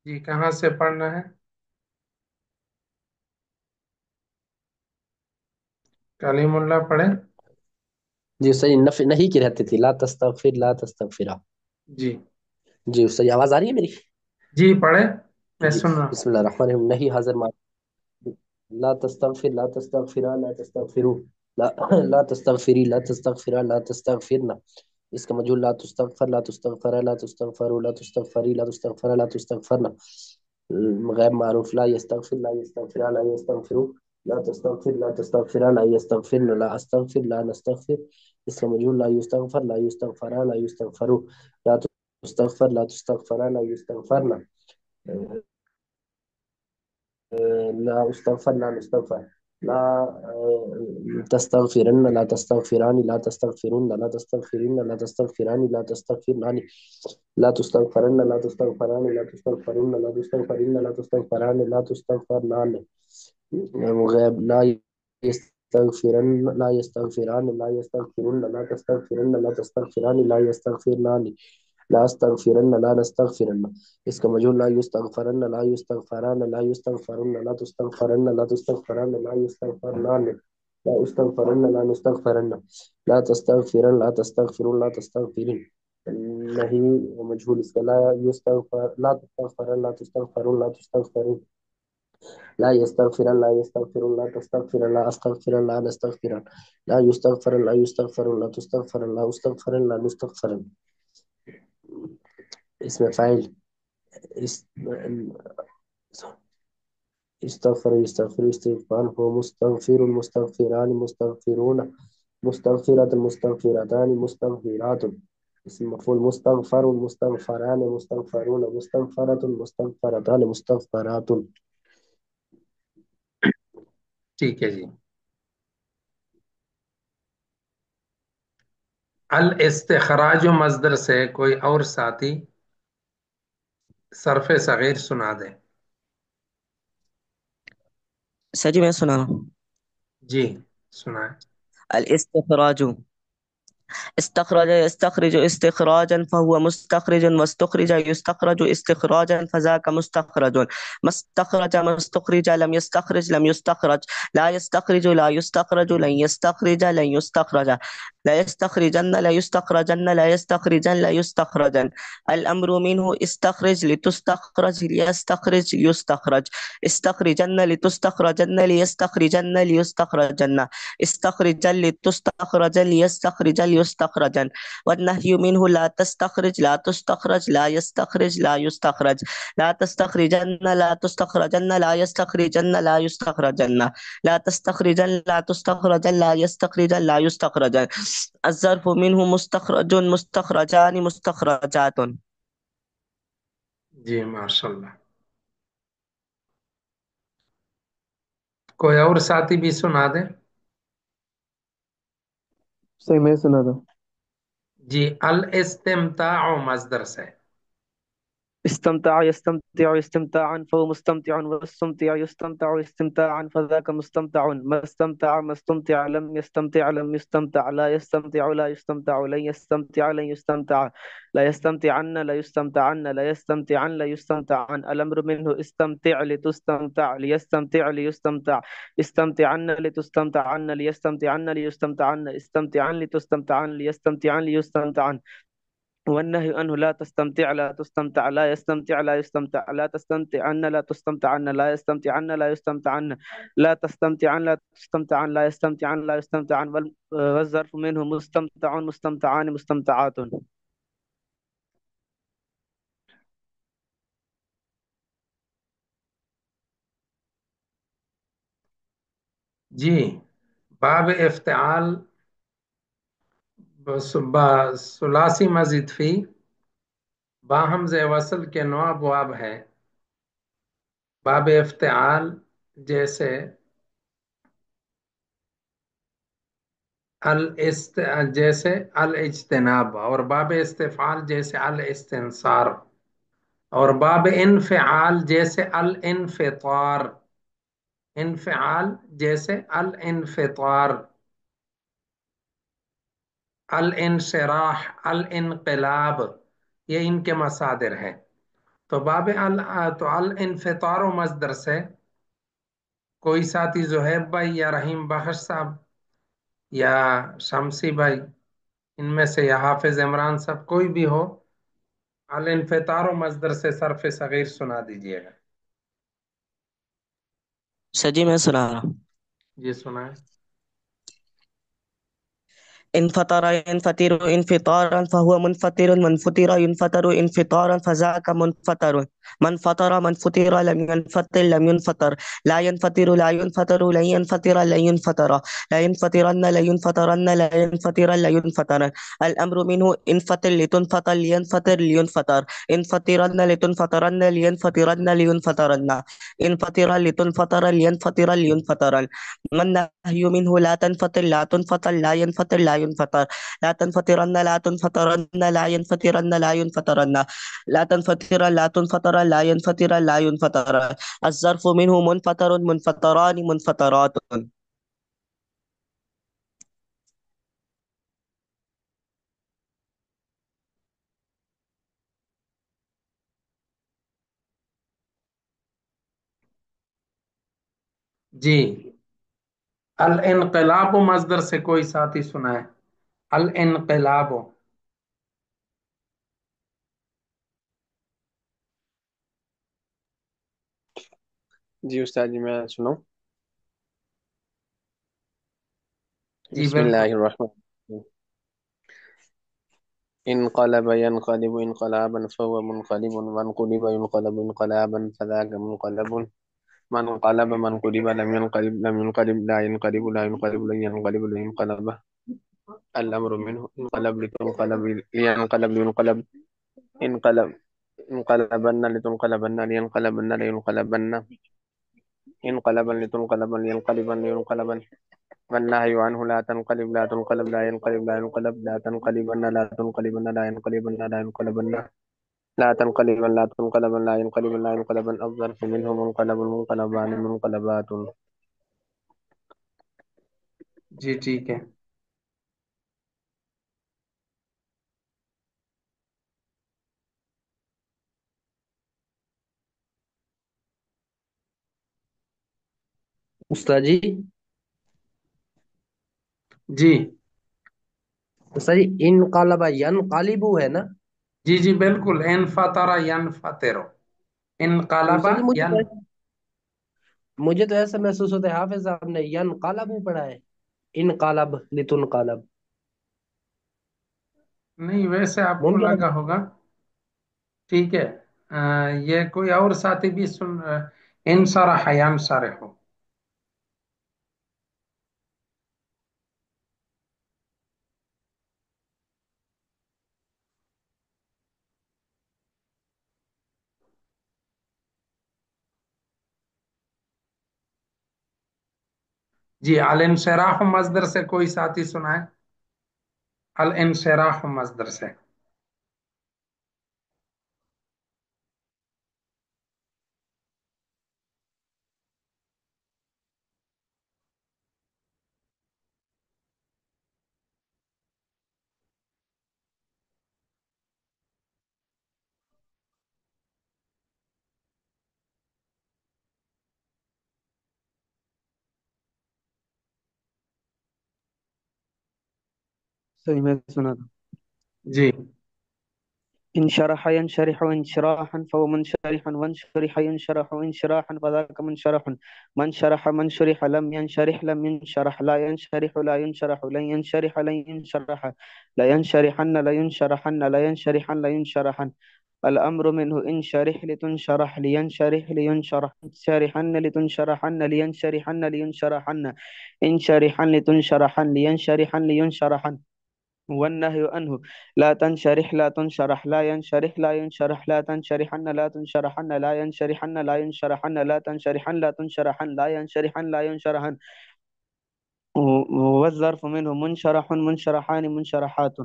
جی کہاں سے پڑھنا ہے؟ کلیم اللہ پڑھے؟ جی صحیح نہیں کی رہتی تھی، لا تستغفر لا تستغفرا. جی جی صحیح، آواز آ رہی ہے میری؟ جی پڑھے، میں جی سن رہا ہوں۔ بسم اللہ الرحمن الرحیم. نہیں حاضر لا تستغفر لا تستغفرا لا تستغفروا لا لا تستغفری لا تستغفرا لا تستغفرنا. اس کا مجهول لا تستغفر لا تستغفر لا تستغفروا لا تستغفری لا تستغفر لا تستغفرنا. غیر معروف لا يستغفر لا يستغفر لا يستغفروا لا تستغفر لا تستغفر لا يستغفرن لا استغفر لا نستغفر. اس کا مجهول لا يستغفر لا يستغفر لا يستغفروا لا تستغفر لا تستغفر لا يستغفرنا. لا استغفر لا نستغفر لا تستغفرن لا تستغفران لا تستغفرن لا تستغفرن لا تستغفران لا تستغفران لا تستغفرن لا تستغفران لا تستغفرن لا تستغفرن لا تستغفران لا تستغفران. وغيب لا يستغفرن لا يستغفران لا يستغفرن لا تستغفرن لا تستغفران لا يستغفران لا استغفرن لا نستغفرن. اس کا مجهول لا يستغفرن لا يستغفران لا يستغفرن لا تستغفرن لا تستغفرن لا يستغفران لا استغفرن لا نستغفرن لا تستغفرن لا تستغفرون لا تستغفرن. نہیں مجهول اس کا لا يستغفر لا تستغفرن لا تستغفرون لا تستغفرون لا يستغفرن لا يستغفرون لا تستغفرن لا استغفرن لا نستغفرن لا يستغفرن لا يستغفرون لا تستغفرن لا استغفرن لا نستغفرن. اس میں فاعل اس استغفر يستغفر استغفار هو مستغفر مستغفران مستغفرون مستغفرة مستغفرتان مستغفرات. اسم مفعول مستغفر مستغفران مستغفرون مستغفرة مستغفرتان مستغفرات. ٹھیک ہے جی۔ الاستخراج مصدر سے کوئی اور ساتھی صرف صغیر سنا دے۔ سر جی میں سنا رہا ہوں. جی سنائیں۔ الاستخراج، استخرج يستخرج استخراجا فهو مستخرج، واستخرج يستخرج استخراجا فذاك مستخرج. ما استخرج ما استخرج، لم يستخرج لم يستخرج، لا يستخرج لا يستخرج، لن يستخرج لن يستخرج، لا يستخرجن لا يستخرجن لا يستخرجن لا يستخرجن. الأمر منه استخرج لتستخرج ليستخرج يستخرج، استخرجن لتستخرجن ليستخرجن ليستخرجن، استخرجا لتستخرج ليستخرج ليستخرجا. والنهي منه لا تستخرج لا تستخرج لا يستخرج لا يستخرج، لا تستخرجن لا تستخرجن لا يستخرجن لا يستخرجن، لا تستخرجن لا تستخرجن لا يستخرجن لا يستخرجن. الظرف منه مستخرج مستخرجان مستخرجات. جی ماشاء اللہ۔ کوئی اور ساتھی بھی سنا دے؟ صحیح میں سنا تھا. جی الاستمتاع مصدر سے۔ استمتع يستمتع استمتاعا فهو مستمتع، والمستمتع يستمتع استمتاعا فذاك مستمتع. ما استمتع ما استمتع، لم يستمتع لم يستمتع، لا يستمتع لا يستمتع، لن يستمتع لن يستمتع، لا يستمتعن لا يستمتعن، لا يستمتعن لا يستمتعن. الأمر منه استمتع لتستمتع ليستمتع ليستمتع، استمتعن لتستمتعن ليستمتعن ليستمتعن، استمتعن لتستمتعن ليستمتعن ليستمتعن. والنهي عنه لا تستمتع لا تستمتع لا يستمتع لا يستمتع، لا تستمتعن لا تستمتعن، لا يستمتعن لا يستمتعن، لا تستمتعن لا تستمتعن، لا يستمتعن لا يستمتعن. والظرف منه مستمتع مستمتعان مستمتعات. جی باب افتعال ثلاثی مزید فی باہم وصل کے نو ابواب ہے۔ باب افتعال جیسے جیسے الاجتناب، اور باب استفعال جیسے الاستنصار، اور باب انفعال جیسے الانفطار، انفعال جیسے الانفطار، الانشراح، الانقلاب، یہ ان کے مصادر ہیں۔ تو باب ال تو الانفطار و مصدر سے کوئی ساتھی زہیب بھائی یا رحیم بخش صاحب یا شمسی بھائی، ان میں سے یا حافظ عمران صاحب کوئی بھی ہو، الانفطار و مصدر سے صرف صغیر سنا دیجیے گا۔ سر جی میں سنا رہا ہوں۔ جی سنائیں۔ انفطر ينفطر انفطارا فهو منفطر، منفطر ينفطر انفطارا فذاك منفطر، من فطر من فطر لم ينفطر لم ينفطر، لا ينفطر لا ينفطر لن ينفطر لن ينفطر، لا ينفطرن لا ينفطرن لا ينفطر لا ينفطر، الأمر منه انفطر لتنفطر لينفطر لينفطر، انفطرن لتنفطرن لينفطرن لينفطرن، انفطر لتنفطر لينفطر لينفطر، والنهي منه لا تنفطر لا تنفطر لا ينفطر لا ينفطر، لا تنفطرن لا تنفطرن لا ينفطرن لا ينفطرن، لا تنفطر لا تنفطر لا ينفطر لا ينفطر، الظرف منه منفطر منفطران منفطرات۔ جی الانقلاب و مصدر سے کوئی ساتھی سنائے، الانقلاب۔ جی استاد جی میں سنوں۔ جی بسم اللہ بالکل۔ الرحمن الرحیم۔ انقلب ينقلب انقلابا فهو منقلب، وانقلب ينقلب انقلابا فذاك منقلب، من انقلب من قلب لم ينقلب لم ينقلب لا ينقلب لا ينقلب لن ينقلب لن ينقلب، الأمر منه انقلب لتنقلب لينقلب لينقلب، انقلب انقلبن لتنقلبن لينقلبن لينقلبن، انقلبا لتنقلبن لينقلبن لينقلبن، والنهي عنه لا تنقلب لا تنقلب لا ينقلب لا ينقلب، لا تنقلبن لا تنقلبن لا ينقلبن لا ينقلبن، لا تنقلبن لا تنقلبن لا ينقلبن لا ينقلبن، الظرف منه منقلب منقلبان منقلبات۔ جی ٹھیک ہے۔ استاد جی جی استاد جی انقلب ینقلب ہے نا؟ جی جی بالکل، انفطر ینفطر، انقلب استاد جی ین۔ مجھے تو ایسا محسوس ہوتا ہے حافظ صاحب نے ینقلب پڑھا ہے، انقلب لتنقلب۔ نہیں ویسے آپ کو ممکن لگا ہوگا، ٹھیک ہے۔ یہ کوئی اور ساتھی بھی سن، انصرح ینصرح۔ جی الانشراح مصدر سے کوئی ساتھی سنائے، الانشراح مصدر سے۔ صحیح میں سنا تھا۔ جی انشرح ينشرح انشراحا فهو منشرح، وانشرح ينشرح انشراحا فذاك منشرح، من شرح من شرح لم ينشرح لم ينشرح، لا ينشرح لا ينشرح لن ينشرح لن ينشرح، لا ينشرحن لا ينشرحن لا ينشرحن لا ينشرحن، الأمر منه انشرح لتنشرح لينشرح لينشرح، انشرحن لتنشرحن لينشرحن لينشرحن، انشرحن لتنشرحن لينشرحن لينشرحن، والنهي عنه لا تنشرح لا تنشرح لا ينشرح لا ينشرح، لا تنشرحن لا تنشرحن لا ينشرحن لا ينشرحن، لا تنشرحن لا تنشرحن لا ينشرحن لا ينشرحن، والظرف منه منشرح منشرحان منشرحات۔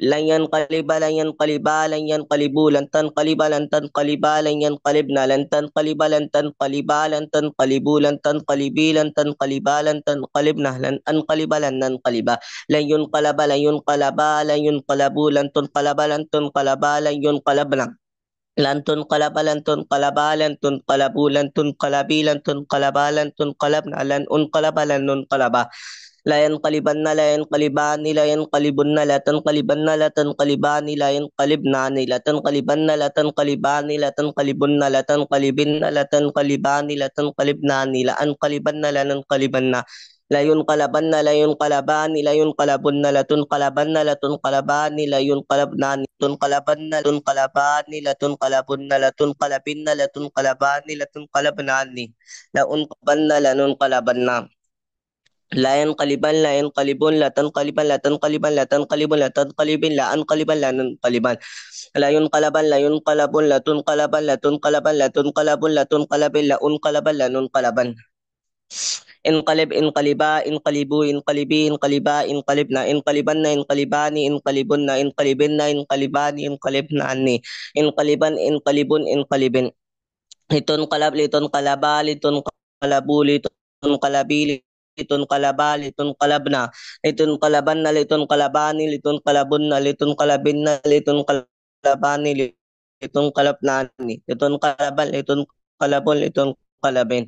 lan yanqaliba lan yanqaliba lan yanqalibu lan tanqaliba lan tanqaliba lan yanqalibna lan tanqaliba lan tanqaliba lan tanqalibu lan tanqalibi lan tanqaliba lan tanqalibna lan anqaliba lan nanqaliba lan yunqalaba lan yunqalaba lan yunqalabu lan tunqalaba lan tunqalaba lan yunqalabna lan tunqalaba lan tunqalaba lan tunqalabu lan tunqalabi lan tunqalaba lan tunqalabna lan unqalaba lan nunqalaba لا ينقلبن لا ينقلبان لا ينقلبن لا تنقلبن لا تنقلبان لا ينقلبنان لا تنقلبن لا تنقلبان لا تنقلبن لا تنقلبن لا تنقلبان لا تنقلبنان لا أنقلبن لا ننقلبن لا ينقلبن لا ينقلبان لا ينقلبن لا تنقلبن لا تنقلبان لا ينقلبنان تنقلبن تنقلبان لا تنقلبن لا تنقلبن لا تنقلبان لا تنقلبنان لا أنقلبن لا ننقلبن لا ينقلبان لا ينقلبون لا تنقلبان لا تنقلبان لا تنقلبون لا تنقلبين لا انقلبان لا ننقلبان لا ينقلبان لا ينقلبون لا تنقلبان لا تنقلبان لا تنقلبون لا تنقلبين لا انقلبان لا ننقلبان انقلب انقلبا انقلبوا انقلبي انقلبا انقلبنا انقلبن انقلبان انقلبن انقلبن انقلبان انقلبنا عني انقلبان انقلبون انقلبن لتنقلب لتنقلبا لتنقلبوا لتنقلبي لتنقلبا لتنقلبنا لتنقلبن لتنقلبان لتنقلبن لتنقلبن لتنقلبان لتنقلبنان لتنقلبن لتنقلبن لتنقلبن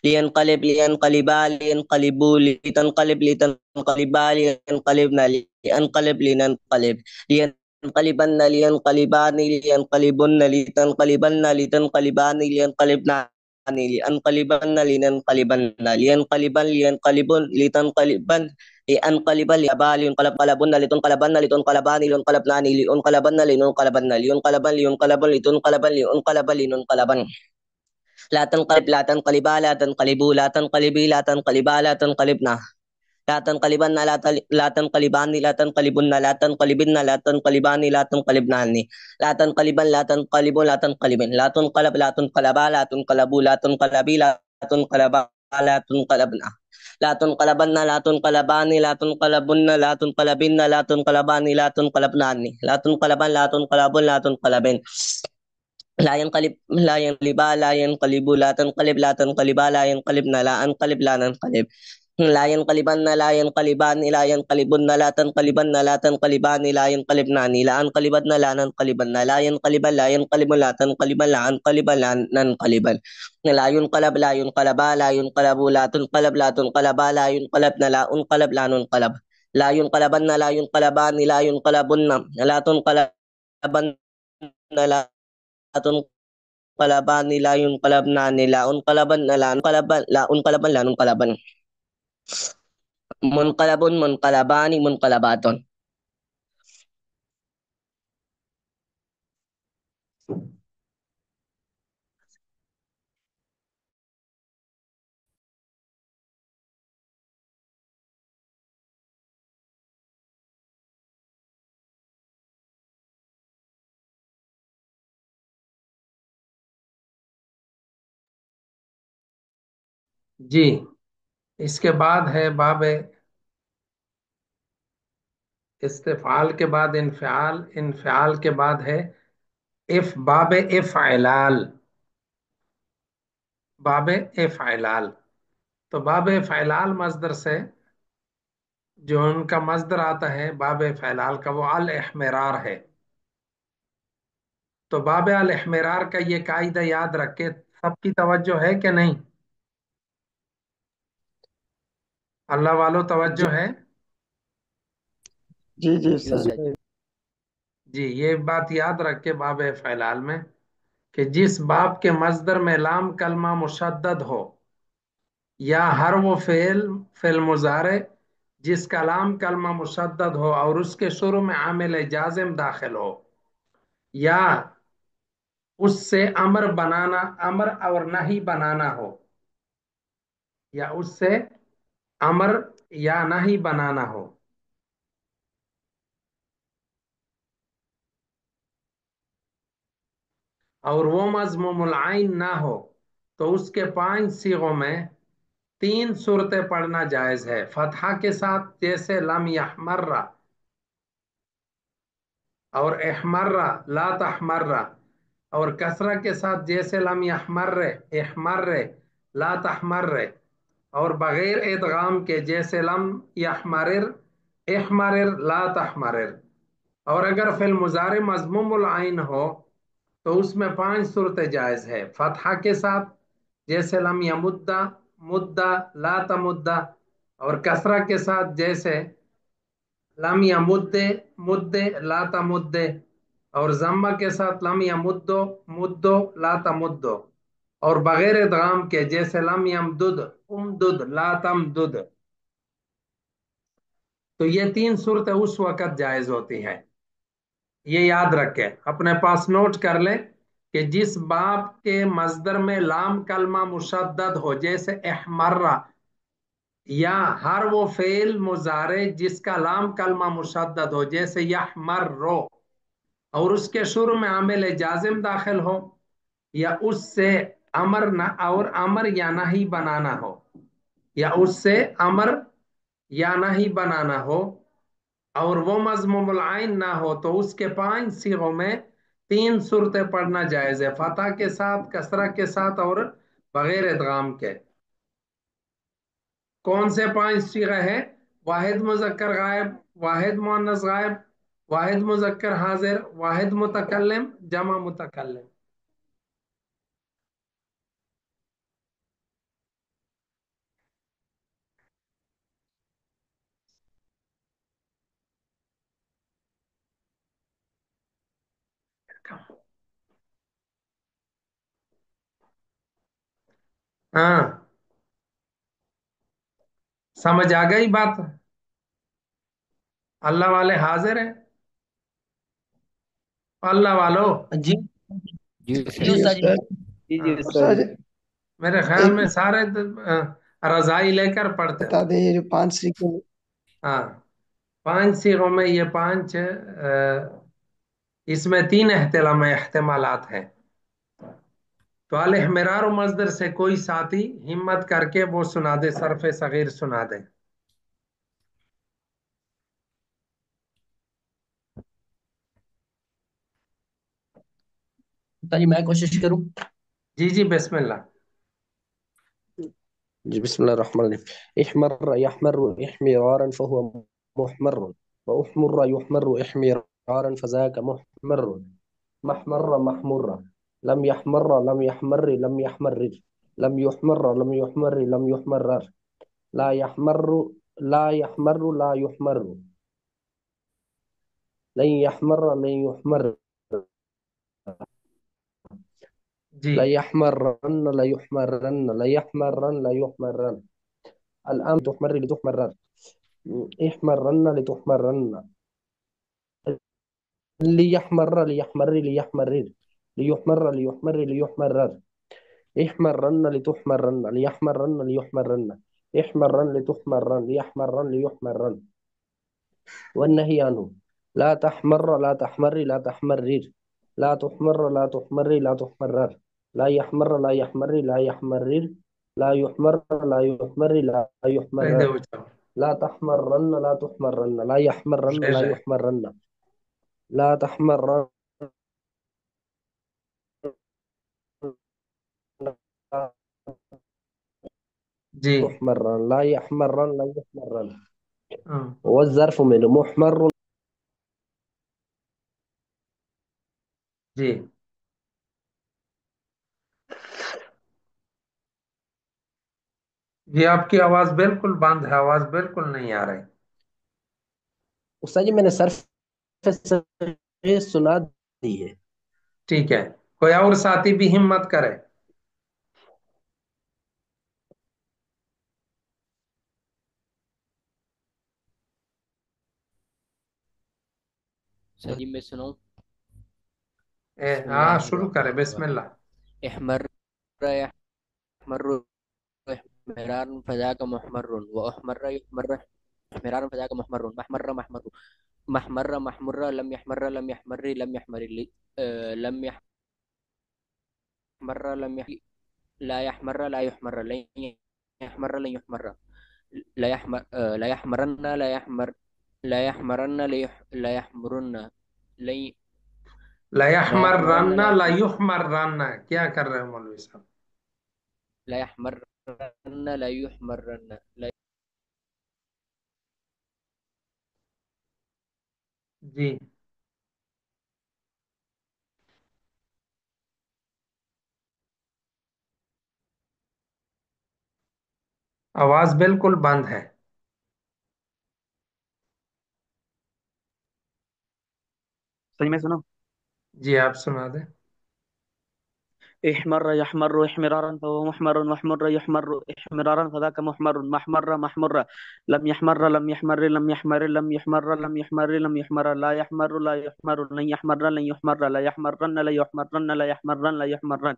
لينقلب لينقلبا لينقلبوا لتنقلب لتنقلبا لينقلبنا لينقلب لننقلب لينقلبن لينقلبان لينقلبن لتنقلبن لتنقلبان لينقلبنا لأنقلبن لننقلبن لينقلبن لينقلبن لتنقلبن لأنقلبن لأبا لينقلب قلبن لتنقلبن لتنقلبان لينقلبنان لينقلبن لننقلبن لينقلبن لينقلبن لتنقلبن لينقلبن لننقلبن لا تنقلب لا تنقلبا لا تنقلبوا لا تنقلبي لا تنقلبا لا تنقلبنا لا تنقلبن لا تنقلبان لا تنقلبن لا تنقلبن لا تنقلبان لا تنقلبنان لا تنقلبن لا تنقلبون لا تنقلبن لا تنقلب لا تنقلبا لا تنقلبوا لا تنقلبي لا تنقلبا لا تنقلبنا لا تنقلبن لا تنقلبان لا تنقلبن لا تنقلبن لا تنقلبان لا تنقلبنان لا تنقلبن لا تنقلبون لا تنقلبن لا ينقلب لا ينقلبا لا ينقلب لا تنقلب لا تنقلبا لا ينقلبن لا أنقلب لا ننقلب لا ينقلبن لا ينقلبان لا ينقلبن لا تنقلبن لا تنقلبان لا ينقلبنان لا أنقلبن لا ننقلبن لا ينقلبن لا ينقلب لا تنقلبن لا أنقلب لا ننقلبن لا ينقلب لا ينقلبا لا ينقلب لا تنقلب لا تنقلبا لا ينقلبن لا أنقلب لا ننقلب لا ينقلبن لا ينقلبان لا ينقلبن لا تنقلبن لا unqalaban nila yunqalabna nila unqalaban la unqalaban la unqalaban la unqalaban munqalabun munqalabani munqalabaton جی، اس کے بعد ہے باب استفعال کے بعد انفعال، انفعال کے بعد ہے باب افعلال، باب افعلال. تو باب افعلال مصدر سے جو ان کا مصدر آتا ہے باب افعلال کا، وہ الاحمرار ہے. تو باب الاحمرار کا یہ قاعدہ یاد رکھ کے سب کی توجہ ہے کہ نہیں؟ اللہ والو جی توجہ ہے؟ جی جی جی استاد استاد جی۔ جی، یہ بات یاد رکھ کے باب افعلال میں کہ جس باب کے مصدر میں لام کلمہ مشدد ہو، یا ہر وہ فعل مضارع جس کا لام کلمہ مشدد ہو اور اس کے شروع میں عامل جازم داخل ہو، یا اس سے امر بنانا، امر اور نہی بنانا ہو، یا اس سے امر یا نہی بنانا ہو، اور وہ مضموم العین نہ ہو، تو اس کے 5 صیغوں میں 3 صورتیں پڑھنا جائز ہے. فتحہ کے ساتھ جیسے لم یحمر، اور احمرہ لا تحمرہ، اور کسرہ کے ساتھ جیسے لم یحمر احمر لا تحمر، اور بغیر ادغام کے جیسے لم یحمرر احمرر لا تحمرر. اور اگر فعل مضارع مضموم العین ہو تو اس میں 5 صورتیں جائز ہے. فتحہ کے ساتھ جیسے لم یمدہ مدہ لا تمدہ، اور کسرہ کے ساتھ جیسے لم یمد مد لا تمد، اور ضمہ کے ساتھ لم یمدو مدو لا تمدو، اور بغیر ادغام کے جیسے لم یمدد امدد لا تمدد. تو یہ 3 صورتیں اس وقت جائز ہوتی ہیں. یہ یاد رکھیں، اپنے پاس نوٹ کر لیں کہ جس باب کے مصدر میں لام کلمہ مشدد ہو جیسے احمرہ، یا ہر وہ فعل مضارع جس کا لام کلمہ مشدد ہو جیسے یحمرو، اور اس کے شروع میں عامل جازم داخل ہو، یا اس سے امر نہ اور امر یا نہی بنانا ہو، یا اس سے امر یا نہی بنانا ہو، اور وہ مضموم العین نہ ہو، تو اس کے 5 صیغوں میں 3 صورتیں پڑھنا جائز ہے. فتح کے ساتھ، کسرہ کے ساتھ، اور بغیر ادغام کے. کون سے 5 صیغہ ہے؟ واحد مذکر غائب، واحد مؤنث غائب، واحد مذکر حاضر، واحد متکلم، جمع متکلم. ہاں، سمجھ آ گئی بات؟ اللہ والے حاضر ہیں؟ اللہ والو جی جی جی استاد جی استاد جی. استاد جی جی ہاں، استاد استاد جی۔ میرے خیال ایک میں سارے رضائی لے کر پڑھتے بتا ہو. دیں، یہ جو 5 سیکھیں ہاں، 5 صیغوں میں یہ 5 اس میں 3 احتمالات ہیں. تو الاحمرار و مصدر سے کوئی ساتھی ہمت کر کے وہ سنا دے، صرف صغیر سنا دے. استاد جی میں کوشش کروں. جی جی، بسم اللہ. جی بسم الله الرحمن الرحيم. احمر يحمر احمرارا فهو محمر، واحمر يحمر احمرارا فذاك محمر، محمر محمر، لم يحمر لم يحمر لم يحمر، لم يحمر لم يحمر لم يحمرر، لا يحمر لا يحمر لا يحمر، لن يحمر لن يحمر، جی لا يحمرن لا يحمرن لا يحمرن لا يحمرن، الآن تحمر لتحمرر، احمرن لتحمرن، ليحمر ليحمر ليحمرر، ليحمر ليحمر ليحمرر، احمرن لتحمرن ليحمرن ليحمرن، احمرن لتحمرن ليحمرن ليحمرن. والنهي عنه لا تحمر لا تحمر لا تحمرر، لا تحمر لا تحمر لا تحمرر، لا يحمر لا يحمر لا يحمرر، لا يحمر لا يحمر لا يحمر صحیح دے بچاؤ. لا تحمرن لا تحمرن لا يحمرن لا رہ يحمرن لا تحمرن لا جی. تحمرن لا يحمرن لا يحمرن ہاں. والظرف من محمر جی. جی آپ کی آواز بالکل بند ہے، آواز بالکل نہیں آ رہی. استاد جی میں نے صرف سنا دی ہے. ٹھیک ہے، کوئی اور ساتھی بھی ہمت کرے. سر جی میں سناؤں؟ بسم ہاں اللہ شروع کرے، الرحمن بسم الرحیم. اللہ. احمر يحمر احمرار فذاك محمر واحمر يحمر احمرار فذاك محمر محمر محمر محمر محمر لم يحمر لم يحمر لم يحمر لم يحمر لم يحمر لا يحمر لا يحمر لن يحمر لن يحمر لا يحمر لا يحمرن لا يحمر لا يحمرن لا يحمرن لن لا لا يحمرن يحمرن لا لا يحمر يحمرن، کیا کر رہے ہیں مولوی صاحب؟ لا يحمرن لا يحمرن لا. جی. آواز بالکل بند ہے. صحیح میں سنو. جی آپ سنا دیں. احمر يحمر احمرارا فهو محمر محمر يحمر احمرارا فذاك محمر محمر محمر لم يحمر لم يحمر لم يحمر لم يحمر لم يحمر لم يحمر لا يحمر لا يحمر لن يحمر لن يحمر لا يحمرن لا يحمرن لا يحمرن لا يحمرن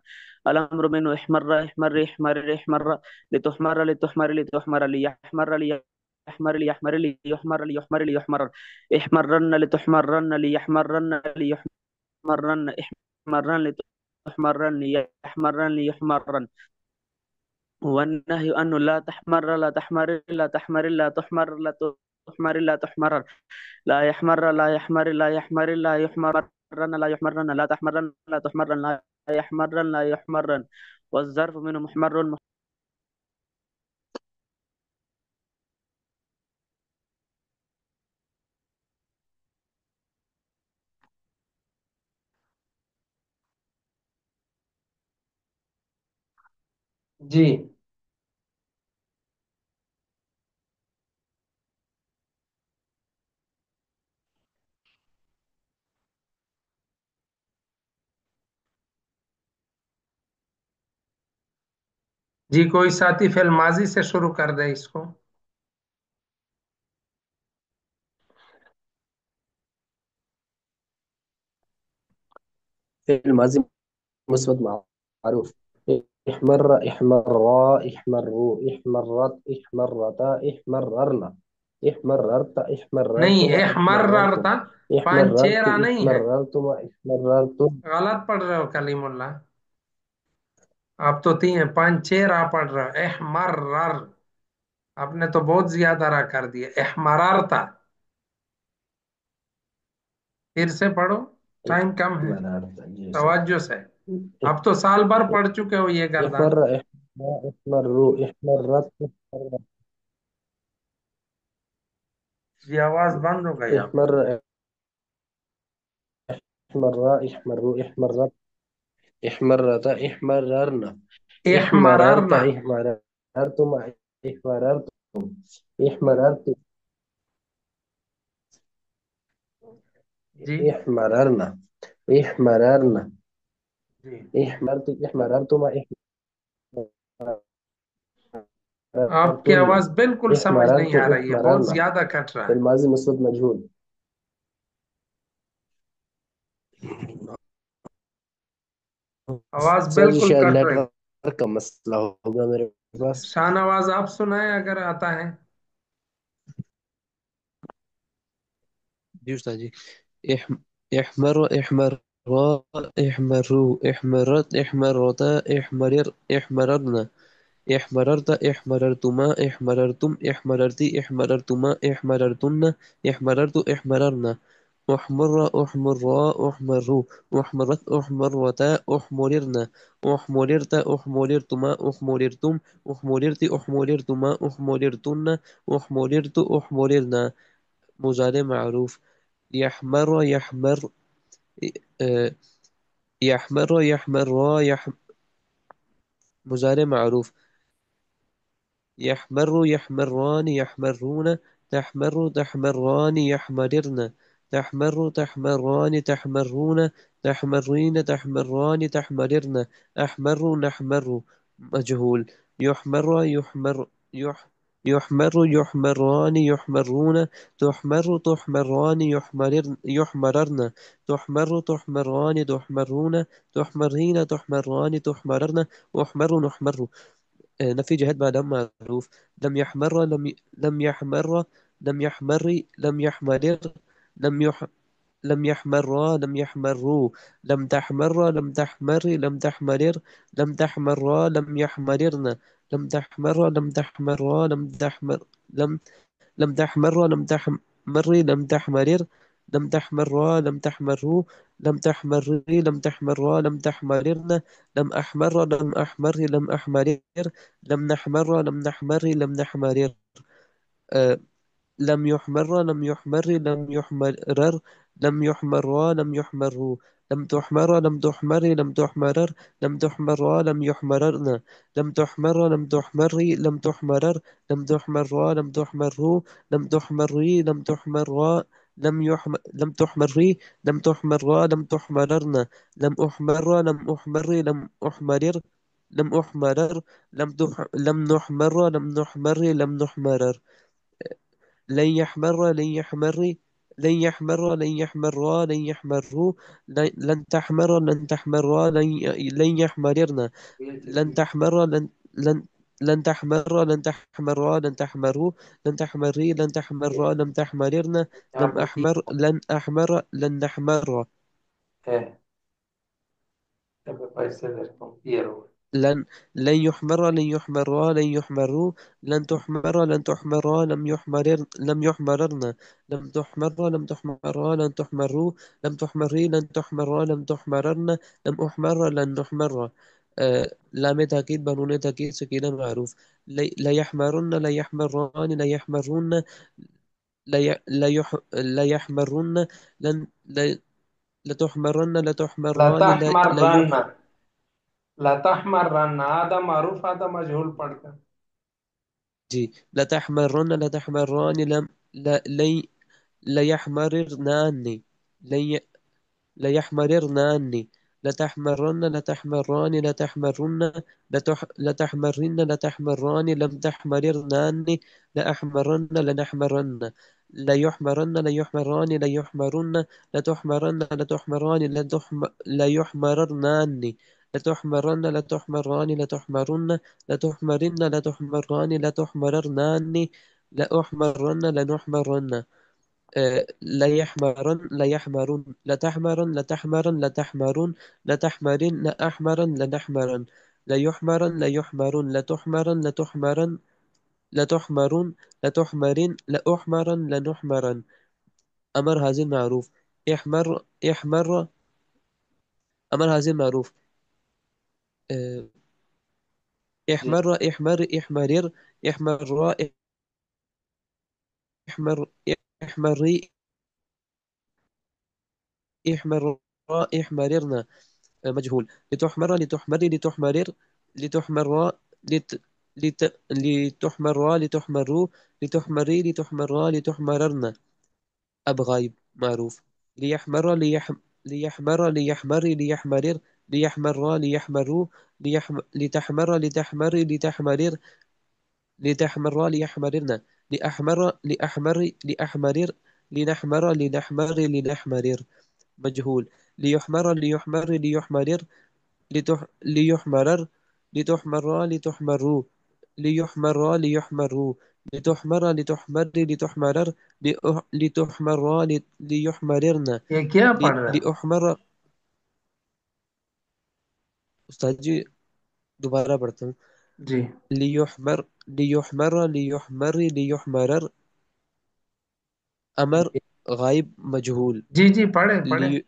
الأمر منه احمر احمر احمر احمر لتحمر لتحمر لتحمر ليحمر ليحمر ليحمر ليحمر ليحمر ليحمر احمرن لتحمرن ليحمرن ليحمرن احمرن لتحمرن يحمرن ليحمرن والنهي أنه لا تحمر لا تحمر لا تحمر لا تحمر لا تحمر لا تحمر لا يحمر لا يحمر لا يحمر لا يحمرن لا يحمرن لا تحمرن لا تحمرن لا يحمرن لا يحمرن والظرف منه محمر. جی. جی کوئی ساتھی فعل ماضی سے شروع کر دے اس کو. فعل ماضی مثبت معروف. احمر احمرا احمروا احمرت احمرتا احمررنا احمررت نہیں، احمررتما احمررتم احمررتا، احمررت پانچیرا نہیں ہے، احمررتما احمررتم غلط پڑھ رہے ہو کلیم اللہ. آپ تو تین پانچیرا پڑھ رہے ہو. احمرر، آپ نے تو بہت زیادہ را کر دیا. احمررتا، پھر سے پڑھو، ٹائم کم ہے. احمررت جی سر. توجہ سے، اب تو سال بھر پڑھ چکے ہو یہ گردان. احمر احمروا احمرت جی آواز بند ہو گئی آپ کی. احمر احمرا احمروا احمرت احمرت احمررنا احمررت احمررنا. احمررتم احمررتم احمررت جی. احمررنا احمررنا جی احمرت احمررتم آپ کی احمررتن آواز بالکل سمجھ احمررت نہیں آ رہی ہے، بہت احمررنا زیادہ کٹ رہا في ہے. الماضي مثبت مجهول. آواز سر جی بالکل شاید کٹ نیٹ رہی. ورک کا مسئلہ ہوگا میرے پاس. شان آواز آپ سنائیں اگر آتا ہے. جی استاد جی. اح- احمر احمر احمروا احمرت احمرتا احمررنا احمررت احمررتما احمررتم احمررتی احمررتما احمررتن احمررت احمررنا احمر احمرا احمروا احمرت احمرتا احمررنا احمررت احمررتما احمررتم احمررت احمررتما احمررتن احمررت احمررنا مضارع معروف يحمر يحمر آه، يحمر يحمر مضارع معروف يحمر يحمران يحمرون تحمر تحمران يحمررن تحمر تحمران تحمرون تحمرين تحمران تحمررن أحمر نحمر مجهول يحمر يحمر يحمر يحمران يحمرون تحمر تحمران يحمررن تحمر تحمران تحمرون تحمرين تحمران تحمررن أحمر نحمر نفي جهات بعد معروف لم يحمر لم يحمر لم يحمر لم يحمرر لم يح لم يحمر لم يحمروا لم تحمر لم تحمر لم تحمرر لم تحمر لم يحمررن لم تحمر لم تحمر لم تحمر لم تحمر لم تحمر لم تحمرر لم تحمر لم تحمروا لم تحمر لم تحمر لم تحمررن لم أحمر لم أحمر لم أحمرر لم نحمر لم نحمر لم نحمرر آه، لم يحمر لم يحمر لم يحمرر لم يحمر لم يحمروا لم تحمر لم تحمر لم تحمرر لم تحمر لم يحمررن لم تحمر لم تحمري لم تحمرر لم تحمر لم تحمروا لم تحمري لم تحمر لم تحمري لم تحمر لم تحمررن لم أحمر لم أحمر لم أحمرر لم أحمرر لم نحمر لم نحمر لم نحمرر لن يحمر لن يحمر لن يحمر لن يحمر لن يحمروا لن تحمر لن تحمر لن يحمررن لن تحمر لن تحمر لن تحمر لن تحمروا لن تحمري لن تحمر لن تحمررن لم أحمر لن أحمر لن نحمر لن يحمر لن يحمر لن يحمروا لن تحمر لن تحمر لم يحمرر لم يحمررن لم تحمر لم تحمر لن تحمروا لم تحمري لن تحمر لم تحمررن لم أحمر لن نحمر لام تأكيد بنون تأكيد سكينة معروف لا يحمرن لا يحمران لا يحمرون لا يحمرن لن لا تحمرن لا تحمران لا لتحمرن لتحمرن هذا معروف هذا مجهول پڑھتے ہیں. جی لتحمرن لتحمران لن ليحمررنان لن ليحمررنان لتحمرن لتحمران لتحمرن لتحمرن لتحمران لم تحمررنان لأحمرن لنحمرن ليحمرن ليحمران ليحمرن لتحمرن لتحمران ليحمررنان لتحمرن لتحمران لتحمرن لتحمرن لتحمران لتحمررنان لأحمرن لنحمرن لا يحمرن لا يحمرون لا تحمرن لا تحمرن لا تحمرون لا تحمرن لا أحمرن لا نحمرن لا يحمرن لا يحمرون لا تحمرن لا تحمرن لا تحمرون لا تحمرن لا أحمرن لا نحمرن أمر هذا معروف احمر احمر أمر هذا معروف جی احمر احمر احمرر احمر احمر احمري احمر احمررنا مجهول لتحمر لتحمري لتحمرر لتحمر لتحمر لتحمروا لتحمري لتحمرا لتحمررن أب غايب معروف ليحمر ليحمر ليحمري ليحمرر ليحمر ليحمروا لتحمر لتحمري لتحمرر لتحمر ليحمررن لأحمر لأحمر لأحمرر لنحمر لنحمر لنحمرر مجهول ليحمر ليحمر ليحمرر ليحمرر لتحمر لتحمروا ليحمر ليحمروا لتحمر لتحمر لتحمرر لتحمر ليحمررن یہ کیا پڑھ رہا ہے؟ لأحمر استاد جی دوبارہ پڑھتا ہوں جی ليحمر ليحمر ليحمر ليحمرر. أمر جی غائب مجهول. جی جی، پڑھے پڑھے. لي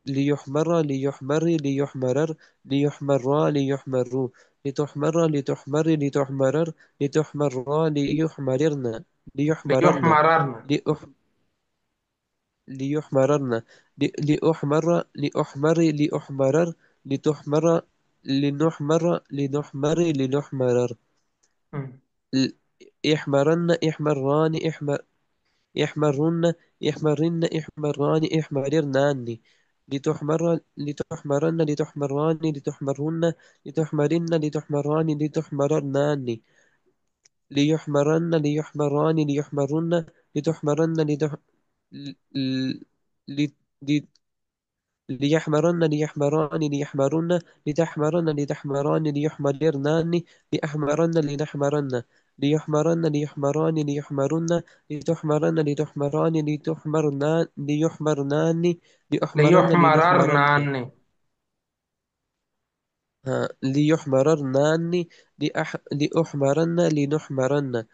ليحمر ليحمر ليحمرر ليحمرا ليحمروا. لتحمر لتحمر لتحمرر لتحمرا ليحمررن. ليحمررن. لیحمررن. لأح ليحمررن. لأحمر لأحمر لأحمرر لتحمر لنحمر لنحمر لنحمرر. ہم، ل- احمرن احمران احمرن احمرن احمران احمررنان. لتحمر لتحمرن لتحمران لتحمرن لتحمرن لتحمران لتحمررنان. ليحمرن ليحمران ليحمرن لتحمرن ل- ل- ليحمرن ليحمران ليحمرن لتحمرن لتحمران ليحمررنان. لأحمرن لنحمرن. ليحمرن ليحمران ليحمرن لتحمرن لتحمران لتحمرنان ليحمرنان. لأحمرن لنحمرن. لیحمررنان. ها ليحمررنان. لأحمرن لنحمرن.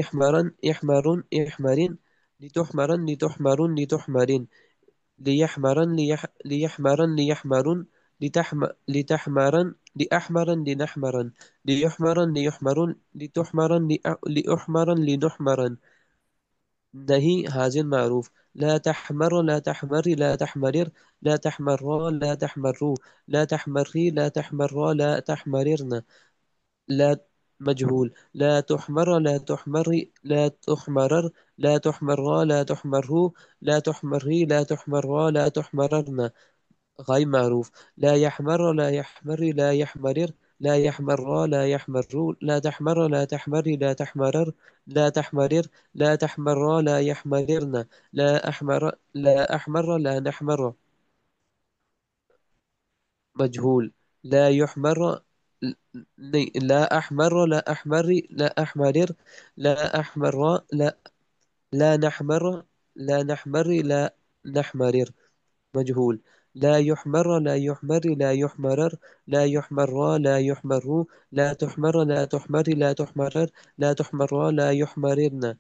احمرن احمرن احمرن لتحمرن لتحمرن لتحمرن. ليحمرن ليحمرن ليحمرن لتحمرن لأحمرن لنحمرن. ليحمرن ليحمرن لتحمرن لأحمرن لنحمرن. نهي حاضر معروف. لا تحمر لا تحمري لا تحمرر لا تحمرا لا تحمروا. لا تحمري لا تحمرا لا تحمررن. لا مجهول. لا تحمر لا تحمري لا تحمرر لا تحمرا لا تحمروا. لا تحمري لا تحمرا لا تحمررن. غير معروف. لا يحمر لا يحمري لا يحمرر لا يحمرا لا يحمروا. لا تحمر لا تحمري لا تحمرر لا تحمرر لا تحمرا لا يحمررن. لا أحمر لا أحمر لا نحمر. مجهول. لا يحمر لا أحمر لا أحمري لا أحمرر لا أحمر لا لا نحمر لا نحمري لا نحمرر. مجهول. لا يحمر لا يحمري لا يحمرر لا يحمر لا يحمروا. لا تحمر لا تحمري لا تحمرر لا تحمر لا يحمررن.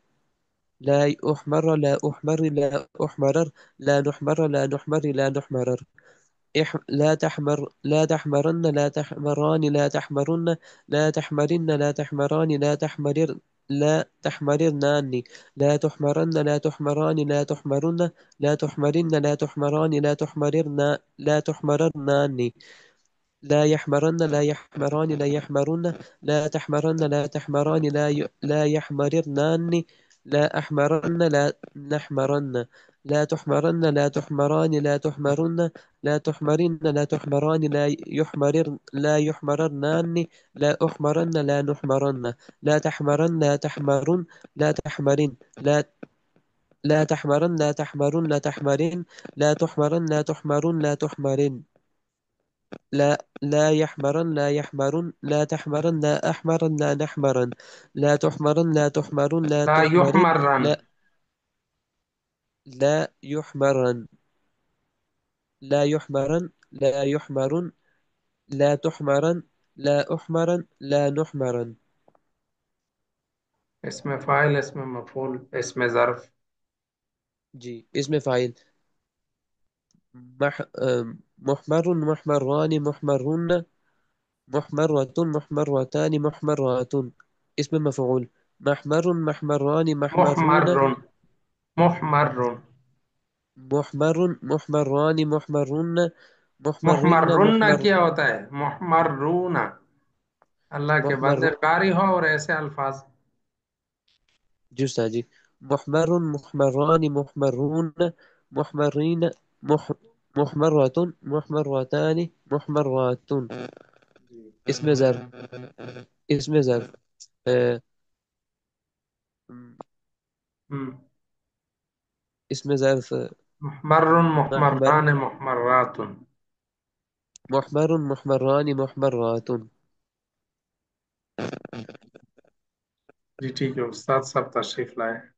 لا أحمر لا أحمري لا أحمرر لا نحمر لا نحمري لا نحمرر. لا تحمر لا تحمرن لا تحمران لا تحمرن. لا تحمرن لا تحمران لا تحمرر لا تحمررنان. لا تحمرن لا تحمران لا تحمرن. لا تحمرن لا تحمران لا تحمررن لا تحمررنان. لا يحمرن لا يحمران لا يحمرن. لا تحمرن لا تحمران لا يحمررنان. لا أحمرن لا نحمرن. لا تحمرن لا تحمران لا تحمرن. لا تحمرن لا تحمران لا يحمررنان. لا أحمرن لا نحمرن. لا تحمرن لا تحمرن لا تحمرن. لا تحمرن لا تحمرن لا تحمرن. لا تحمرن لا تحمرن لا تحمرن. لا يحمرن لا يحمرن لا تحمرن لا أحمرن لا نحمرن. لا تحمرن لا تحمرن لا لا تحمرن. يحمرن. لا يحمرن لا يحمرن لا يحمرن. لا تحمرن لا أحمرن لا نحمرن. اسم فاعل، اسم مفعول، اسم ظرف. جی اسم فاعل. محمر محمران محمرون محمرة محمرتان محمرات. اسم مفعول. محمر محمران محمرون محمر. محمر. محمر محمران محمرون محمرين محمرن محمر کیا ہوتا ہے؟ محمرون. اللہ کے بندے محمر. قاری ہو اور ایسے الفاظ. جی محمر محمران محمرون محمرين مح محمرة محمرتان محمرات. اسم ظرف. اسم ظرف. آه، ہم. اسم ظرف. محمر محمر محمران محمرات. محمر محمران محمرات. جی ٹھیک ہے استاد صاحب، تشریف لائے.